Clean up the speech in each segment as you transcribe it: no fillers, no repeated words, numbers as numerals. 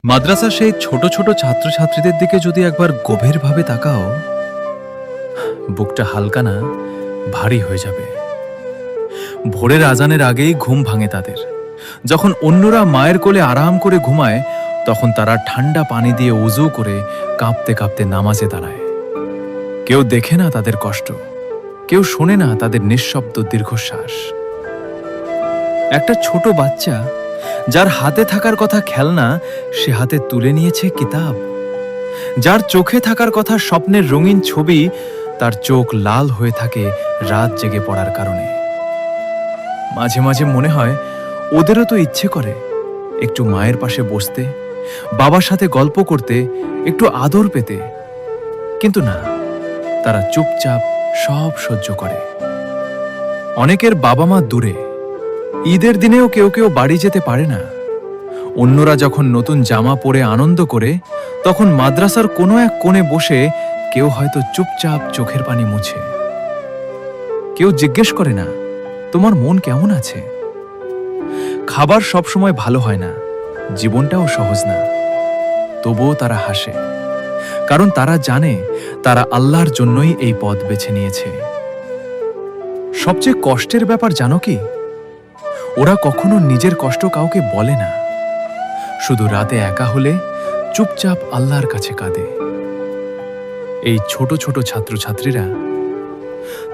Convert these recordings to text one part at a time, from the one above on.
মাদ্রাসার সেই ছোট ছোট ছাত্রছাত্রীদের দিকে যদি একবার গভীরভাবে তাকাও, বুকটা হালকা না ভারী হয়ে যাবে। ভোরের আজানের আগেই ঘুম ভাঙে তাদের। যখন অন্যরা মায়ের কোলে আরাম করে ঘুমায়, তখন তারা ঠান্ডা পানি দিয়ে উজু করে কাঁপতে কাঁপতে নামাজে দাঁড়ায়। কেউ দেখে না তাদের কষ্ট, কেউ শোনে না তাদের নিঃশব্দ দীর্ঘশ্বাস। একটা ছোট বাচ্চা যার হাতে থাকার কথা খেলনা, সে হাতে তুলে নিয়েছে কিতাব। যার চোখে থাকার কথা স্বপ্নের রঙিন ছবি, তার চোখ লাল হয়ে থাকে রাত জেগে পড়ার কারণে। মাঝে মাঝে মনে হয় ওদেরও তো ইচ্ছে করে একটু মায়ের পাশে বসতে, বাবার সাথে গল্প করতে, একটু আদর পেতে। কিন্তু না, তারা চুপচাপ সব সহ্য করে। অনেকের বাবা মা দূরে, ঈদের দিনেও কেউ কেউ বাড়ি যেতে পারে না। অন্যরা যখন নতুন জামা পরে আনন্দ করে, তখন মাদ্রাসার কোনো এক কোণে বসে কেউ হয়তো চুপচাপ চোখের পানি মুছে। কেউ জিজ্ঞেস করে না তোমার মন কেমন আছে। খাবার সবসময় ভালো হয় না, জীবনটাও সহজ না, তবুও তারা হাসে, কারণ তারা জানে তারা আল্লাহর জন্যই এই পথ বেছে নিয়েছে। সবচেয়ে কষ্টের ব্যাপার জানো কি? ওরা কখনো নিজের কষ্ট কাউকে বলে না, শুধু রাতে একা হলে চুপচাপ আল্লাহর কাছে কাঁদে। এই ছোট ছোট ছাত্রছাত্রীরা,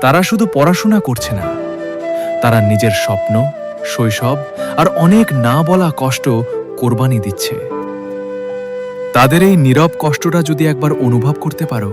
তারা শুধু পড়াশোনা করছে না, তারা নিজের স্বপ্ন, শৈশব আর অনেক না বলা কষ্ট কোরবানি দিচ্ছে। তাদের এই নীরব কষ্টটা যদি একবার অনুভব করতে পারো,